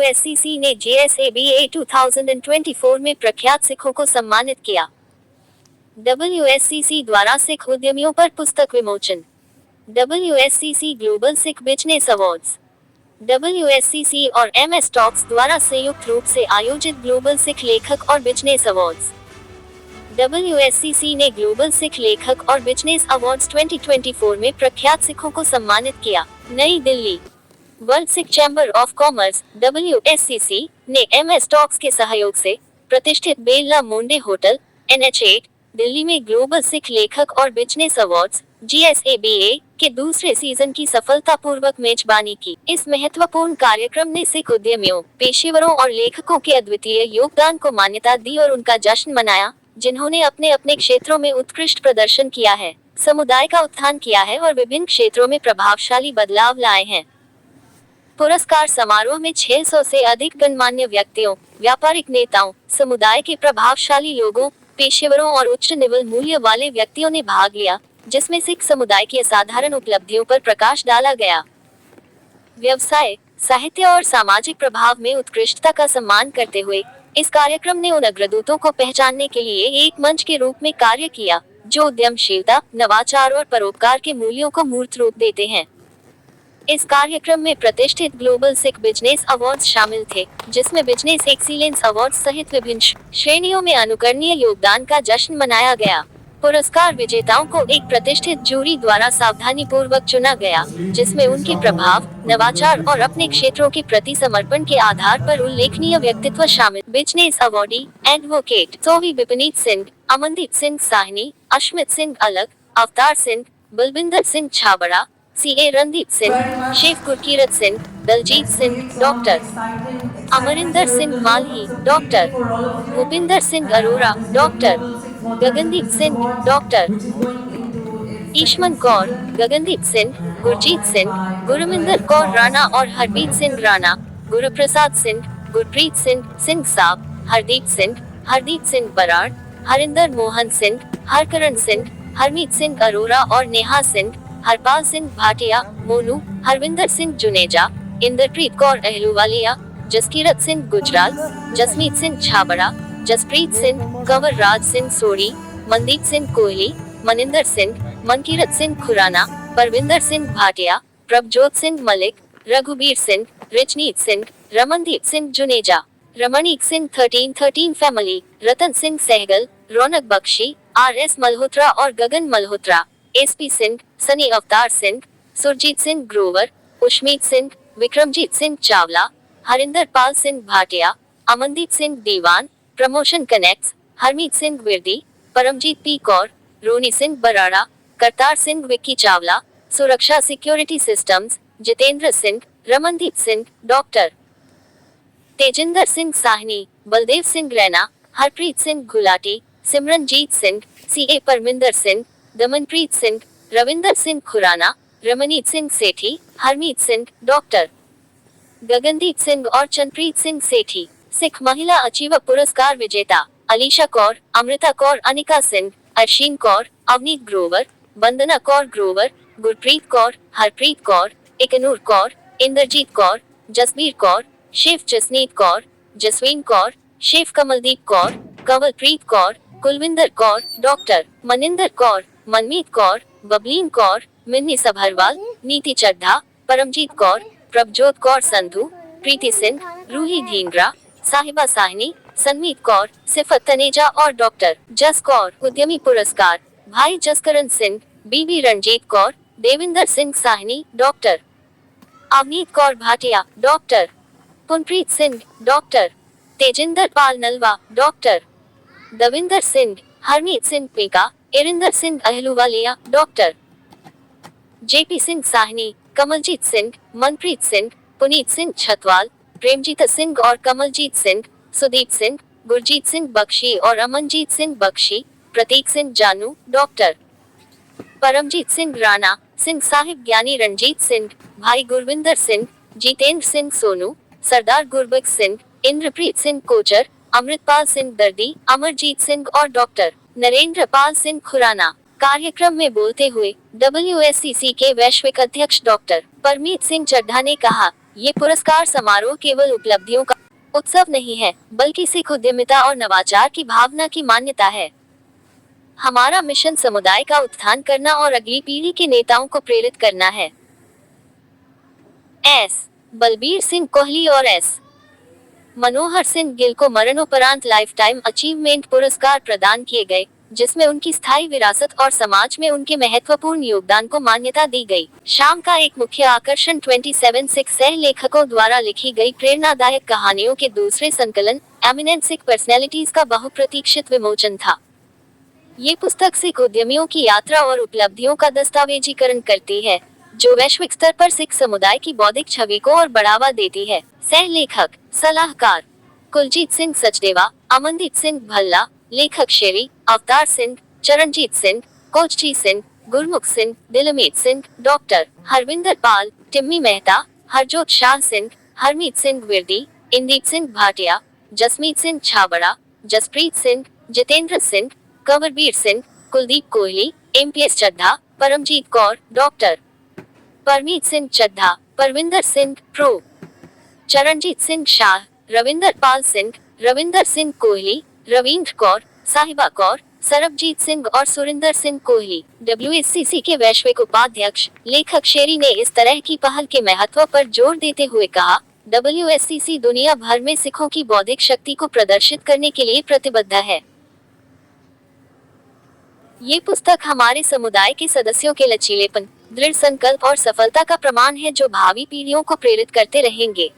WSCC ने JSABA 2024 में प्रख्यात सिखों को सम्मानित किया। WSCC द्वारा सिख उद्यमियों पर पुस्तक विमोचन। WSCC global Sikh business awards. WSCC और MS टॉक्स द्वारा संयुक्त रूप से आयोजित ग्लोबल सिख लेखक और बिजनेस अवार्ड्स। WSCC ने ग्लोबल सिख लेखक और बिजनेस अवार्ड्स 2024 में प्रख्यात सिखों को सम्मानित किया। नई Delhi. World Sikh chamber of commerce WSCC ने MS टॉक्स के सहयोग से प्रतिष्ठित Birla Monday hotel NH8 Delhi में ग्लोबल सिख लेखक और बिजनेस अवार्ड्स GSABA के दूसरे सीजन की सफलतापूर्वक मेजबानी की। इस महत्वपूर्ण कार्यक्रम ने सिख उद्यमियों, पेशेवरों और लेखकों के अद्वितीय योगदान को मान्यता दी और उनका जश्न मनाया, जिन्होंने अपने अपने क्षेत्रों में उत्कृष्ट प्रदर्शन किया है, समुदाय का उत्थान किया है और विभिन्न क्षेत्रों में प्रभावशाली बदलाव लाए हैं। पुरस्कार समारोह में 600 से अधिक गणमान्य व्यक्तियों, व्यापारिक नेताओं, समुदाय के प्रभावशाली लोगों, पेशेवरों और उच्च निवल मूल्य वाले व्यक्तियों ने भाग लिया, जिसमें सिख समुदाय की असाधारण उपलब्धियों पर प्रकाश डाला गया। व्यवसाय, साहित्य और सामाजिक प्रभाव में उत्कृष्टता का सम्मान करते हुए इस कार्यक्रम ने उन अग्रदूतों को पहचानने के लिए एक मंच के रूप में कार्य किया, जो उद्यमशीलता, नवाचार और परोपकार के मूल्यों को मूर्त रूप देते हैं। इस कार्यक्रम में प्रतिष्ठित ग्लोबल सिख बिजनेस अवार्ड्स शामिल थे, जिसमें बिजनेस एक्सीलेंस अवार्ड्स सहित विभिन्न श्रेणियों में अनुकरणीय योगदान का जश्न मनाया गया। पुरस्कार विजेताओं को एक प्रतिष्ठित जूरी द्वारा सावधानीपूर्वक चुना गया, जिसमें उनके प्रभाव, नवाचार और अपने क्षेत्रों के प्रति समर्पण के आधार पर उल्लेखनीय व्यक्तित्व शामिल। Business awardee, advocate Sovi Vipneet Singh, Amandeep Singh Sahni, Ashmit Singh Alag, Avtar Singh, Balwinder Singh Chhabra, CA Randeep Singh, Sheikh Gurkirat Singh, Daljeet Singh, doctor Amarinder Singh Malhi, doctor Bhupinder Singh Arora, doctor Gagandeep Singh, doctor Ishman Kaur, Gagandeep Singh, Gurjeet Singh, Gurminder Kaur Rana और हरबीत सिंह राणा, गुरुप्रसाद सिंह, गुरप्रीत सिंह, सिंह साहब, हरदीप सिंह बराड़, हरिंदर मोहन सिंह, हरकरण सिंह, हरमीत सिंह अरोरा और नेहा सिंह, हरपाल सिंह भाटिया, मोनू, हरविंदर सिंह जुनेजा, इंद्रप्रीत कौर अहलूवालिया, जसकीरत सिंह गुजराल, जसमीत सिंह छाबड़ा, जसप्रीत सिंह, कंवर राज सिंह सोड़ी, मनदीप सिंह कोहली, मनिंदर सिंह, मनकीरत सिंह खुराना, परविंदर सिंह भाटिया, प्रभजोत सिंह मलिक, रघुबीर सिंह, रिचनीत सिंह, रमनदीप सिंह जुनेजा, रमणीक सिंह 1313 फैमिली, रतन सिंह सहगल, रौनक बख्शी, RS मल्होत्रा और गगन Malhotra, SP Singh, Sunny Avtar Singh, Surjit Singh Grover, Ushmeet Singh, Vikramjeet Singh Chawla, Harinder Pal Singh Bhatia, Amandeep Singh Diwan, promotion connects, Harmeet Singh Virdi, Paramjeet P Kaur, Ronnie Singh Barara, Kartar Singh Vicky Chawla, Suraksha security systems, Jitendra Singh, Ramandeep Singh, doctor Tejinder Singh Sahni, Baldev Singh Raina, Harpreet Singh Gulati, Simranjeet Singh, CA Parminder Singh, Damanpreet Singh, Ravinder Singh Khurana, Ramneet Singh Sethi, Harmeet Singh, doctor Gagandeep Singh और चंद्रप्रीत सिंह सेठी। सिख महिला अचीवर पुरस्कार विजेता Alisha Kaur, Amrita Kaur, Anika Singh, Arsheen Kaur, Avneet Grover, Vandana Kaur Grover, Gurpreet Kaur, Harpreet Kaur, Iknoor Kaur, Inderjeet Kaur, Jasbir Kaur, chef Jasneet Kaur, Jasveen Kaur, chef Kamaldeep Kaur, Kanwalpreet Kaur, Kulwinder Kaur, doctor Maninder Kaur, Manmeet Kaur, Bableen Kaur, Minni Sabharwal, Niti Chadha, Paramjeet Kaur, Prabhjot Kaur Sandhu, प्रीति सिंह, रूही ढींगरा, साहिबा साहनी, सनमीत कौर, सिफत तनेजा और डॉक्टर जस कौर। उद्यमी पुरस्कार भाई जसकरण सिंह, बीबी Ranjeet Kaur, Devinder Singh Sahni, doctor Avneet Kaur Bhatia, doctor Punpreet Singh, doctor Tejinder Pal Nalwa, doctor Davinder Singh, Harmeet Singh Peka, Irinder Singh Ahluwalia, doctor JP Singh Sahni, Kamaljeet Singh, Manpreet Singh, Puneet Singh Chhatwal, Premjeet Singh और कमलजीत सिंह, सुदीप सिंह, गुरजीत सिंह बख्शी और अमनजीत सिंह बख्शी, प्रतीक सिंह जानू, डॉक्टर परमजीत सिंह राणा, सिंह साहिब ज्ञानी रणजीत सिंह, भाई गुरविंदर सिंह, जितेंद्र सिंह सोनू, सरदार गुरबख्श सिंह, इंद्रप्रीत सिंह कोचर, अमृतपाल सिंह दर्दी, अमरजीत सिंह और डॉक्टर नरेंद्र पाल सिंह खुराना। कार्यक्रम में बोलते हुए WSCC के वैश्विक अध्यक्ष डॉक्टर परमीत सिंह चड्ढा ने कहा ये पुरस्कार समारोह केवल उपलब्धियों का उत्सव नहीं है, बल्कि सिख उद्यमिता और नवाचार की भावना की मान्यता है। हमारा मिशन समुदाय का उत्थान करना और अगली पीढ़ी के नेताओं को प्रेरित करना है। एस बलबीर सिंह कोहली और एस मनोहर सिंह गिल को मरणोपरांत लाइफ टाइम अचीवमेंट पुरस्कार प्रदान किए गए, जिसमें उनकी स्थायी विरासत और समाज में उनके महत्वपूर्ण योगदान को मान्यता दी गई। शाम का एक मुख्य आकर्षण 27 सिख सह लेखकों द्वारा लिखी गई प्रेरणादायक कहानियों के दूसरे संकलन एमिनेंट सिख पर्सनैलिटीज का बहुप्रतीक्षित विमोचन था। ये पुस्तक सिख उद्यमियों की यात्रा और उपलब्धियों का दस्तावेजीकरण करती है, जो वैश्विक स्तर पर सिख समुदाय की बौद्धिक छवि को और बढ़ावा देती है। सह लेखक सलाहकार कुलजीत सिंह सचदेवा, अमनदीप सिंह भल्ला, लेखक Sheri Avtar Singh, Charanjeet Singh, Kochji Singh, Gurmukh Singh, Dilmeet Singh, doctor Harvinder Pal, Timmy Mehta, Harjot Shah Singh, Harmeet Singh Virdi, Indeep Singh Bhatia, Jasmeet Singh Chhabra, Jaspreet Singh, Jitendra Singh, Kanwarbir Singh, Kuldeep Kohli, MPS Chadha, Paramjeet Kaur, doctor Parmeet Singh Chadha, Parvinder Singh, prof Charanjeet Singh Shah, Ravinder Pal Singh, Ravinder Singh Kohli, Ravindra Kaur, Sahiba Kaur, Sarabjit Singh और सुरिंदर सिंह कोहली। WSCC के वैश्विक उपाध्यक्ष लेखक शेरी ने इस तरह की पहल के महत्व पर जोर देते हुए कहा, WSCC दुनिया भर में सिखों की बौद्धिक शक्ति को प्रदर्शित करने के लिए प्रतिबद्ध है। ये पुस्तक हमारे समुदाय के सदस्यों के लचीलेपन, दृढ़ संकल्प और सफलता का प्रमाण है, जो भावी पीढ़ियों को प्रेरित करते रहेंगे।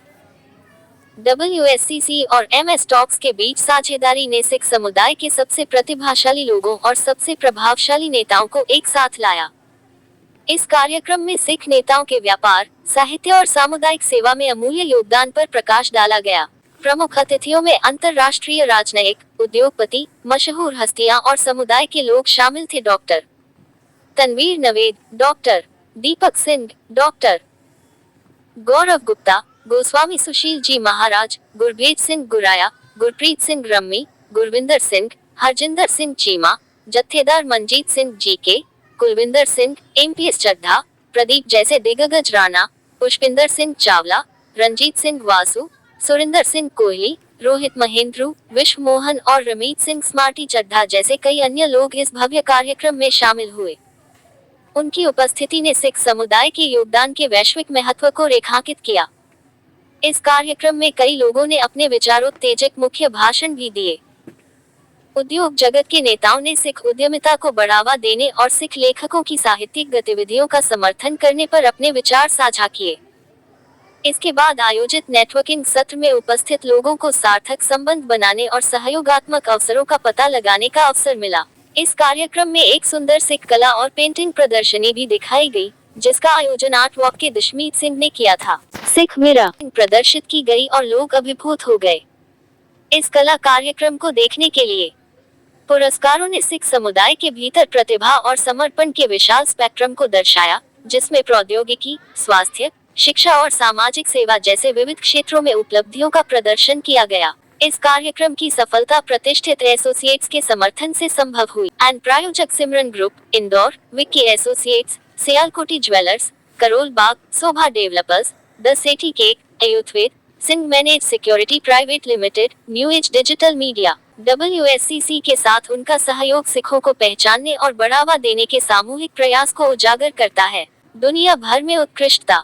WSCC और MS टॉक्स के बीच साझेदारी ने सिख समुदाय के सबसे प्रतिभाशाली लोगों और सबसे प्रभावशाली नेताओं को एक साथ लाया। इस कार्यक्रम में सिख नेताओं के व्यापार, साहित्य और सामुदायिक सेवा में अमूल्य योगदान पर प्रकाश डाला गया। प्रमुख अतिथियों में अंतर्राष्ट्रीय राजनयिक, उद्योगपति, मशहूर हस्तियां और समुदाय के लोग शामिल थे। Doctor Tanveer Naved, doctor Deepak Singh, doctor Gaurav Gupta, Goswami Sushil ji Maharaj, Gurbhej Singh Guraya, Gurpreet Singh Rammi, Gurvinder Singh, Harjinder Singh Cheema, Jathedar Manjeet Singh GK, Kulwinder Singh, MPS Chadha, Pradeep जैसे दिग्गज राणा, पुष्पिंदर सिंह चावला, रंजीत सिंह वासु, सुरिंदर सिंह कोहली, रोहित महेंद्रू, विश्व मोहन और रमीत सिंह स्मार्टी चड्ढा जैसे कई अन्य लोग इस भव्य कार्यक्रम में शामिल हुए। उनकी उपस्थिति ने सिख समुदाय के योगदान के वैश्विक महत्व को रेखांकित किया। इस कार्यक्रम में कई लोगों ने अपने विचारोत्तेजक मुख्य भाषण भी दिए। उद्योग जगत के नेताओं ने सिख उद्यमिता को बढ़ावा देने और सिख लेखकों की साहित्यिक गतिविधियों का समर्थन करने पर अपने विचार साझा किए। इसके बाद आयोजित नेटवर्किंग सत्र में उपस्थित लोगों को सार्थक संबंध बनाने और सहयोगात्मक अवसरों का पता लगाने का अवसर मिला। इस कार्यक्रम में एक सुंदर सिख कला और पेंटिंग प्रदर्शनी भी दिखाई गई, जिसका आयोजन आर्ट वॉक के दशमीत सिंह ने किया था। सिख मीरा प्रदर्शित की गई और लोग अभिभूत हो गए। इस कला कार्यक्रम को देखने के लिए पुरस्कारों ने सिख समुदाय के भीतर प्रतिभा और समर्पण के विशाल स्पेक्ट्रम को दर्शाया, जिसमें प्रौद्योगिकी, स्वास्थ्य, शिक्षा और सामाजिक सेवा जैसे विविध क्षेत्रों में उपलब्धियों का प्रदर्शन किया गया। इस कार्यक्रम की सफलता प्रतिष्ठित एसोसिएट्स के समर्थन से संभव हुई। एंड प्रायोजक Simran group, Indore, Vicky associates, Sialkoti jewellers, Karol Bagh, Shobha developers, the Sethi cake, Ayuthved, Singh manage security private limited, new age digital media. WSCC के साथ उनका सहयोग सिखों को पहचानने और बढ़ावा देने के सामूहिक प्रयास को उजागर करता है। दुनिया भर में उत्कृष्टता।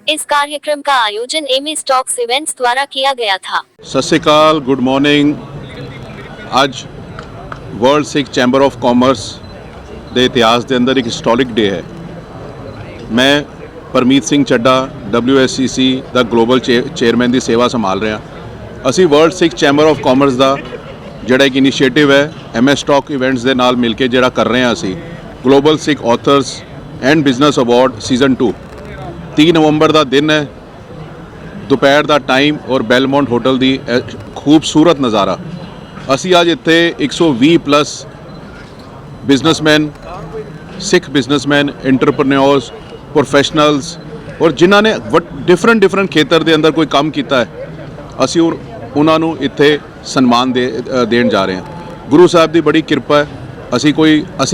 इस कार्यक्रम का आयोजन MS टॉक्स इवेंट्स द्वारा किया गया था। Sat Shri Akal, good morning. ਅੱਜ world Sikh chamber of commerce ਦੇ ਇਤਿਹਾਸ ਦੇ ਅੰਦਰ ਇੱਕ ਹਿਸਟੋਰਿਕ ਡੇ ਹੈ। ਮੈਂ ਪਰਮੀਤ ਸਿੰਘ ਚੱਡਾ WSCC ਦਾ ਗਲੋਬਲ ਚੇਅਰਮੈਨ ਦੀ ਸੇਵਾ ਸੰਭਾਲ ਰਿਹਾ। ਅਸੀਂ world Sikh chamber of commerce ਦਾ ਜਿਹੜਾ ਇੱਕ ਇਨੀਸ਼ੀਏਟਿਵ ਹੈ MS ਟਾਕ ਇਵੈਂਟਸ ਦੇ ਨਾਲ ਮਿਲ ਕੇ ਜਿਹੜਾ ਕਰ ਰਹੇ ਹਾਂ ਅਸੀਂ global Sikh ਆਥਰਸ and business award season 2। 3 ਨਵੰਬਰ ਦਾ ਦਿਨ ਹੈ, ਦੁਪਹਿਰ ਦਾ ਟਾਈਮ ਔਰ ਬੈਲਮੌਂਟ ਹੋਟਲ ਦੀ ਖੂਬਸੂਰਤ ਨਜ਼ਾਰਾ। ਅਸੀਂ ਅੱਜ ਇੱਥੇ 120 ਪਲੱਸ ਬਿਜ਼ਨਸਮੈਨ, ਸਿੱਖ ਬਿਜ਼ਨਸਮੈਨ, ਐਂਟਰਪ੍ਰੈਨਿਓਰਸ, ਪ੍ਰੋਫੈਸ਼ਨਲਸ ਔਰ ਜਿਨ੍ਹਾਂ ਨੇ ਡਿਫਰੈਂਟ ਖੇਤਰ ਦੇ ਅੰਦਰ ਕੋਈ ਕੰਮ ਕੀਤਾ ਹੈ, ਅਸੀਂ ਉਹਨਾਂ ਨੂੰ ਇੱਥੇ ਸਨਮਾਨ ਦੇਣ ਜਾ ਰਹੇ ਹਾਂ। ਗੁਰੂ ਸਾਹਿਬ ਦੀ ਬੜੀ ਕਿਰਪਾ ਹੈ। ਅਸੀਂ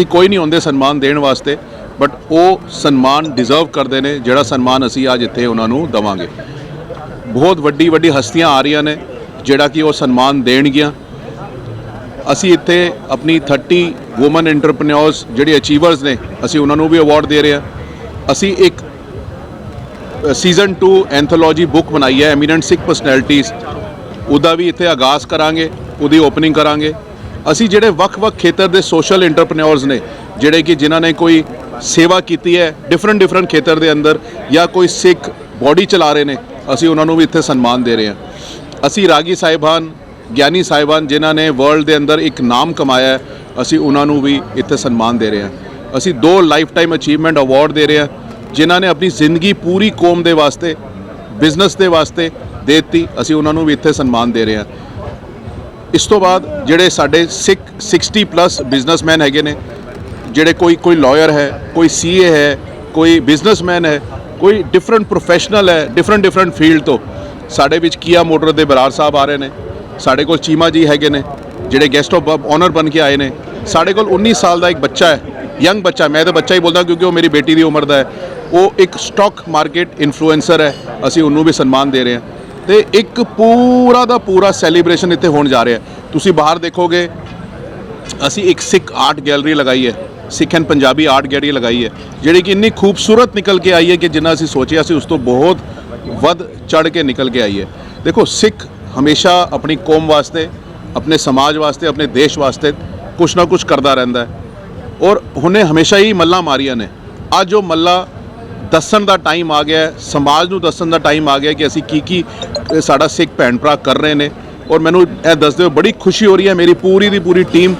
ਕੋਈ ਨਹੀਂ ਹੁੰਦੇ ਸਨਮਾਨ ਦੇਣ ਵਾਸਤੇ, ਬਟ ਉਹ ਸਨਮਾਨ ਡਿਜ਼ਰਵ ਕਰਦੇ ਨੇ, ਜਿਹੜਾ ਸਨਮਾਨ ਅਸੀਂ ਅੱਜ ਇੱਥੇ ਉਹਨਾਂ ਨੂੰ ਦੇਵਾਂਗੇ। ਬਹੁਤ ਵੱਡੀ ਹਸਤੀਆਂ ਆ ਰਹੀਆਂ ਨੇ ਜਿਹੜਾ ਕਿ ਉਹ ਸਨਮਾਨ ਦੇਣਗੀਆਂ। ਅਸੀਂ ਇੱਥੇ ਆਪਣੀ 30 ਵੂਮਨ ਐਂਟਰਪ੍ਰੀਨਿਓਰਸ ਜਿਹੜੇ ਅਚੀਵਰਸ ਨੇ ਅਸੀਂ ਉਹਨਾਂ ਨੂੰ ਵੀ ਅਵਾਰਡ ਦੇ ਰਹੇ ਹਾਂ। ਅਸੀਂ ਇੱਕ ਸੀਜ਼ਨ 2 ਐਂਥੋਲੋਜੀ ਬੁੱਕ ਬਣਾਈ ਹੈ ਐਮੀਨੈਂਟ ਸਿੱਖ ਪਰਸਨੈਲਿਟੀਜ਼, ਉਹਦਾ ਵੀ ਇੱਥੇ ਆਗਾਜ਼ ਕਰਾਂਗੇ, ਉਹਦੀ ਓਪਨਿੰਗ ਕਰਾਂਗੇ। ਅਸੀਂ ਜਿਹੜੇ ਵੱਖ-ਵੱਖ ਖੇਤਰ ਦੇ ਸੋਸ਼ਲ ਐਂਟਰਪ੍ਰੀਨਿਓਰਸ ਨੇ ਜਿਹੜੇ ਕਿ ਜਿਨ੍ਹਾਂ ਨੇ ਕੋਈ ਸੇਵਾ ਕੀਤੀ ਹੈ ਡਿਫਰੈਂਟ ਖੇਤਰ ਦੇ ਅੰਦਰ ਜਾਂ ਕੋਈ ਸਿੱਖ ਬੋਡੀ ਚਲਾ ਰਹੇ ਨੇ, ਅਸੀਂ ਉਹਨਾਂ ਨੂੰ ਵੀ ਇੱਥੇ ਸਨਮਾਨ ਦੇ ਰਹੇ ਹਾਂ। ਅਸੀਂ ਰਾਗੀ ਸਾਹਿਬਾਨ, ਗਿਆਨੀ ਸਾਹਿਬਾਨ ਜਿਨ੍ਹਾਂ ਨੇ ਵਰਲਡ ਦੇ ਅੰਦਰ ਇੱਕ ਨਾਮ ਕਮਾਇਆ ਹੈ, ਅਸੀਂ ਉਹਨਾਂ ਨੂੰ ਵੀ ਇੱਥੇ ਸਨਮਾਨ ਦੇ ਰਹੇ ਹਾਂ। ਅਸੀਂ 2 ਲਾਈਫ ਟਾਈਮ ਅਚੀਵਮੈਂਟ ਅਵਾਰਡ ਦੇ ਰਹੇ ਹਾਂ ਜਿਨ੍ਹਾਂ ਨੇ ਆਪਣੀ ਜ਼ਿੰਦਗੀ ਪੂਰੀ ਕੌਮ ਦੇ ਵਾਸਤੇ, ਬਿਜ਼ਨਸ ਦੇ ਵਾਸਤੇ ਦੇ ਦਿੱਤੀ, ਅਸੀਂ ਉਹਨਾਂ ਨੂੰ ਵੀ ਇੱਥੇ ਸਨਮਾਨ ਦੇ ਰਹੇ ਹਾਂ। ਇਸ ਤੋਂ ਬਾਅਦ ਜਿਹੜੇ ਸਾਡੇ ਸਿੱਖ 60+ ਬਿਜ਼ਨਸਮੈਨ ਹੈਗੇ ਨੇ, ਜਿਹੜੇ ਕੋਈ ਲਾਇਰ ਹੈ, ਕੋਈ CA ਹੈ, ਕੋਈ ਬਿਜ਼ਨਸਮੈਨ ਹੈ, ਕੋਈ ਡਿਫਰੈਂਟ ਪ੍ਰੋਫੈਸ਼ਨਲ ਹੈ, ਡਿਫਰੈਂਟ ਫੀਲਡ ਤੋਂ ਸਾਡੇ ਵਿੱਚ ਕੀਆ ਮੋਟਰ ਦੇ ਬਰਾੜ ਸਾਹਿਬ ਆ ਰਹੇ ਨੇ। ਸਾਡੇ ਕੋਲ ਚੀਮਾ ਜੀ ਹੈਗੇ ਨੇ ਜਿਹੜੇ ਗੈਸਟ ਆਫ ਆਨਰ ਬਣ ਕੇ ਆਏ ਨੇ। ਸਾਡੇ ਕੋਲ 19 ਸਾਲ ਦਾ ਇੱਕ ਬੱਚਾ ਹੈ, ਯੰਗ ਬੱਚਾ, ਮੈਂ ਤਾਂ ਬੱਚਾ ਹੀ ਬੋਲਦਾ ਕਿਉਂਕਿ ਉਹ ਮੇਰੀ ਬੇਟੀ ਦੀ ਉਮਰ ਦਾ ਹੈ। ਉਹ ਇੱਕ ਸਟਾਕ ਮਾਰਕੀਟ ਇਨਫਲੂਐਂਸਰ ਹੈ, ਅਸੀਂ ਉਹਨੂੰ ਵੀ ਸਨਮਾਨ ਦੇ ਰਹੇ ਹਾਂ। ਤੇ ਇੱਕ ਪੂਰਾ ਦਾ ਪੂਰਾ ਸੈਲੀਬ੍ਰੇਸ਼ਨ ਇੱਥੇ ਹੋਣ ਜਾ ਰਿਹਾ। ਤੁਸੀਂ ਬਾਹਰ ਦੇਖੋਗੇ ਅਸੀਂ ਇੱਕ ਸਿੱਖ ਆਰਟ ਗੈਲਰੀ ਲਗਾਈ ਹੈ, ਸਿੱਖ ਐਂਡ ਪੰਜਾਬੀ ਆਰਟ ਗੈਲਰੀ ਲਗਾਈ ਹੈ ਜਿਹੜੀ ਕਿ ਇੰਨੀ ਖੂਬਸੂਰਤ ਨਿਕਲ ਕੇ ਆਈ ਹੈ ਕਿ ਜਿੰਨਾ ਅਸੀਂ ਸੋਚਿਆ ਸੀ ਉਸ ਤੋਂ ਬਹੁਤ ਵੱਧ ਚੜ੍ਹ ਕੇ ਨਿਕਲ ਕੇ ਆਈ ਹੈ। ਦੇਖੋ, ਸਿੱਖ ਹਮੇਸ਼ਾ ਆਪਣੀ ਕੌਮ ਵਾਸਤੇ, ਆਪਣੇ ਸਮਾਜ ਵਾਸਤੇ, ਆਪਣੇ ਦੇਸ਼ ਵਾਸਤੇ ਕੁਛ ਨਾ ਕੁਛ ਕਰਦਾ ਰਹਿੰਦਾ ਹੈ ਔਰ ਉਹਨੇ ਹਮੇਸ਼ਾ ਹੀ ਮੱਲਾਂ ਮਾਰੀਆਂ ਨੇ। ਅੱਜ ਉਹ ਮੱਲਾਂ ਦੱਸਣ ਦਾ ਟਾਈਮ ਆ ਗਿਆ, ਸਮਾਜ ਨੂੰ ਦੱਸਣ ਦਾ ਟਾਈਮ ਆ ਗਿਆ ਕਿ ਅਸੀਂ ਕੀ ਸਾਡਾ ਸਿੱਖ ਭੈਣ ਭਰਾ ਕਰ ਰਹੇ ਨੇ। ਔਰ ਮੈਨੂੰ ਇਹ ਦੱਸਦੇ ਹੋਏ ਬੜੀ ਖੁਸ਼ੀ ਹੋ ਰਹੀ ਹੈ, ਮੇਰੀ ਪੂਰੀ ਦੀ ਪੂਰੀ ਟੀਮ,